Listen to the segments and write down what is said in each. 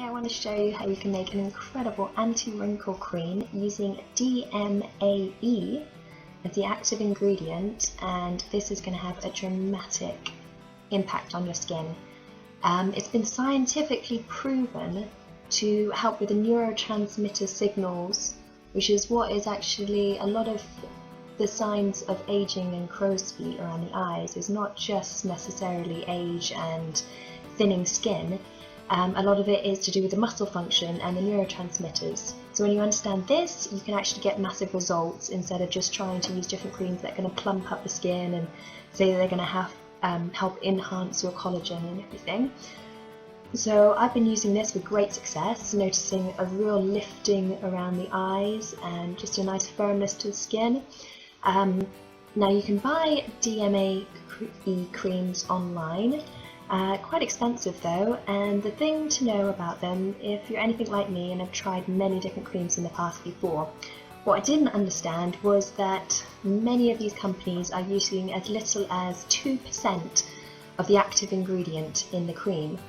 I want to show you how you can make an incredible anti-wrinkle cream using DMAE as the active ingredient, and this is going to have a dramatic impact on your skin. It's been scientifically proven to help with the neurotransmitter signals, which is what is actually a lot of the signs of aging and crow's feet around the eyes. Is not just necessarily age and thinning skin. A lot of it is to do with the muscle function and the neurotransmitters. So when you understand this, you can actually get massive results instead of just trying to use different creams that are going to plump up the skin and say that they're going to have help enhance your collagen and everything. So I've been using this with great success, noticing a real lifting around the eyes and just a nice firmness to the skin. Now you can buy DMAE creams online. Quite expensive though, and the thing to know about them, if you're anything like me and have tried many different creams in the past before, what I didn't understand was that many of these companies are using as little as 2% of the active ingredient in the cream.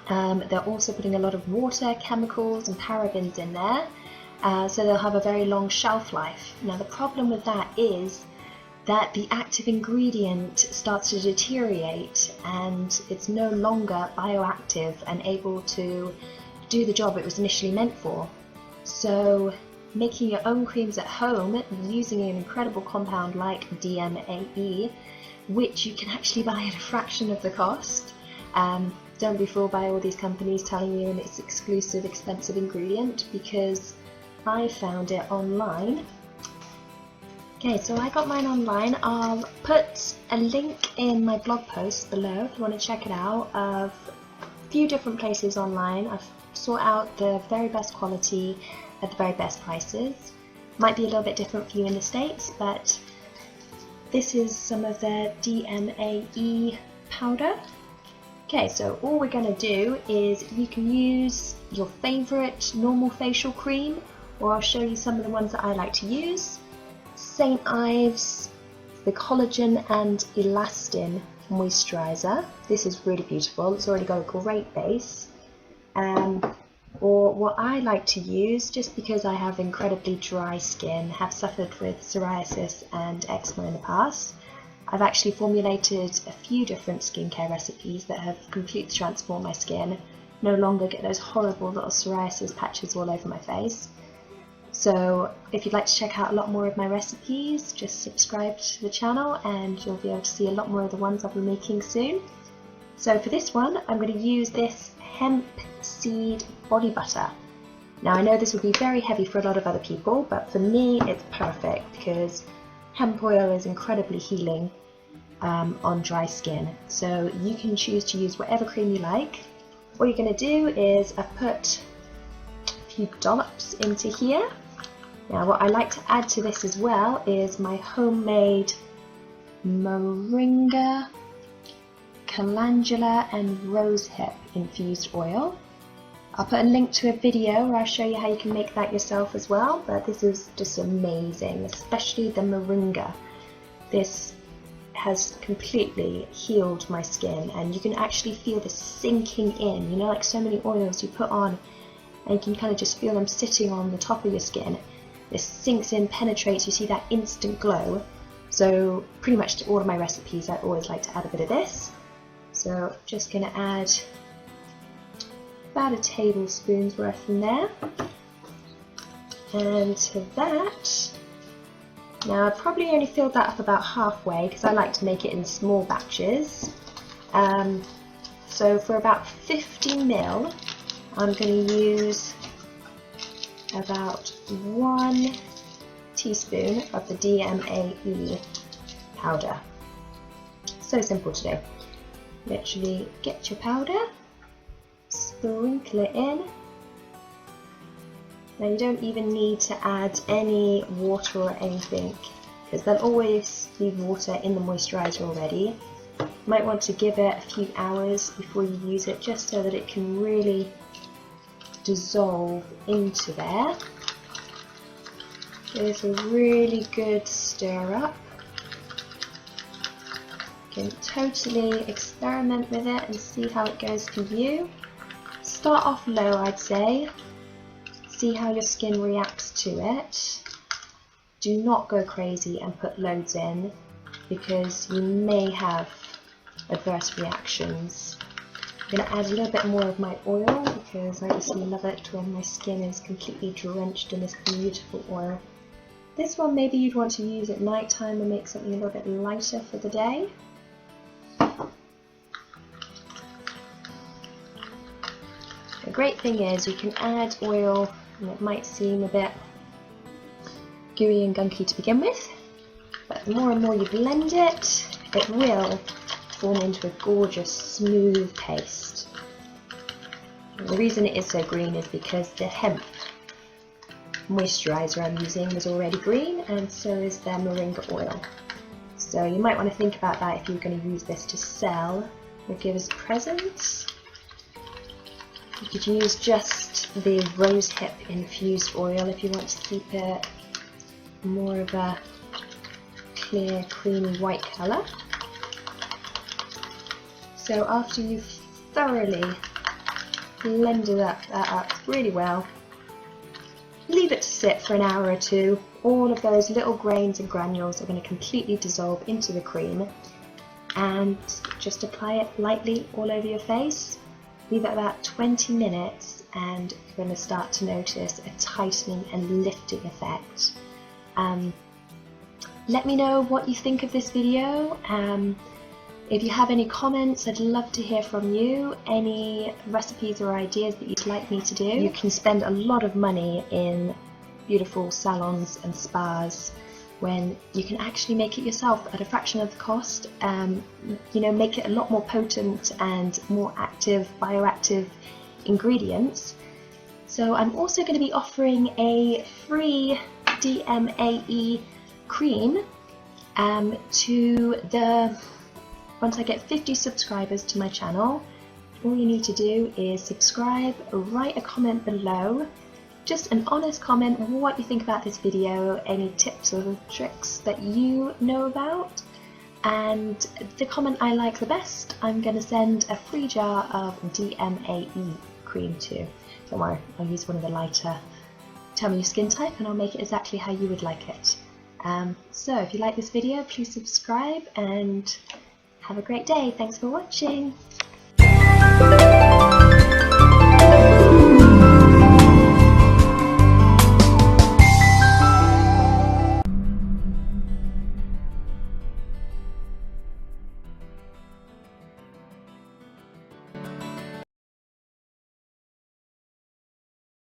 They're also putting a lot of water, chemicals and parabens in there, so they'll have a very long shelf life. Now the problem with that is that the active ingredient starts to deteriorate and it's no longer bioactive and able to do the job it was initially meant for. So making your own creams at home using an incredible compound like DMAE, which you can actually buy at a fraction of the cost. Don't be fooled by all these companies telling you it's exclusive, expensive ingredient, because I found it online. Okay, so I got mine online. I'll put a link in my blog post below if you want to check it out, of a few different places online. I've sought out the very best quality at the very best prices. Might be a little bit different for you in the States, but this is some of the DMAE powder. Okay, so all we're going to do is you can use your favourite normal facial cream, or I'll show you some of the ones that I like to use. St. Ives, the Collagen and Elastin Moisturiser. This is really beautiful. It's already got a great base. Or what I like to use, just because I have incredibly dry skin, have suffered with psoriasis and eczema in the past, I've actually formulated a few different skincare recipes that have completely transformed my skin. No longer get those horrible little psoriasis patches all over my face. So if you'd like to check out a lot more of my recipes, just subscribe to the channel and you'll be able to see a lot more of the ones I'll be making soon. So for this one, I'm going to use this hemp seed body butter. Now I know this will be very heavy for a lot of other people, but for me it's perfect because hemp oil is incredibly healing on dry skin. So you can choose to use whatever cream you like. What you're going to do is I've put a few dollops into here. Now what I like to add to this as well is my homemade moringa, calendula and rosehip infused oil. I'll put a link to a video where I'll show you how you can make that yourself as well, but this is just amazing, especially the moringa. This has completely healed my skin and you can actually feel the sinking in, you know, like so many oils you put on and you can kind of just feel them sitting on the top of your skin. This sinks in, penetrates, you see that instant glow. So pretty much to all of my recipes I always like to add a bit of this. So just going to add about a tablespoon's worth in there. And to that, now I've probably only filled that up about halfway because I like to make it in small batches. So for about 50 ml, I'm going to use about 1 teaspoon of the DMAE powder. So simple to do. Literally get your powder, sprinkle it in. Now you don't even need to add any water or anything because there'll always be water in the moisturiser already. You might want to give it a few hours before you use it just so that it can really dissolve into there. Give it a really good stir up. You can totally experiment with it and see how it goes for you. start off low, I'd say. See how your skin reacts to it. Do not go crazy and put loads in, because you may have adverse reactions. I'm going to add a little bit more of my oil because I just love it when my skin is completely drenched in this beautiful oil. This one maybe you'd want to use at night time and make something a little bit lighter for the day. The great thing is you can add oil and it might seem a bit gooey and gunky to begin with, but the more and more you blend it, it will form into a gorgeous smooth paste. And the reason it is so green is because the hemp moisturiser I'm using was already green, and so is their moringa oil. So you might want to think about that if you're going to use this to sell or give as presents. You could use just the rosehip infused oil if you want to keep it more of a clear, creamy white colour. So after you've thoroughly blended that up really well, leave it to sit for an hour or two. All of those little grains and granules are going to completely dissolve into the cream, and just apply it lightly all over your face. Leave it about 20 minutes and you're going to start to notice a tightening and lifting effect. Let me know what you think of this video. If you have any comments, I'd love to hear from you. Any recipes or ideas that you'd like me to do. You can spend a lot of money in beautiful salons and spas when you can actually make it yourself at a fraction of the cost. Make it a lot more potent and more active, bioactive ingredients. So I'm also going to be offering a free DMAE cream once I get 50 subscribers to my channel. All you need to do is subscribe, write a comment below, just an honest comment, what you think about this video, any tips or tricks that you know about, and the comment I like the best, I'm going to send a free jar of DMAE cream to. Don't worry, I'll use one of the lighter. Tell me your skin type and I'll make it exactly how you would like it. So if you like this video, please subscribe and have a great day. Thanks for watching.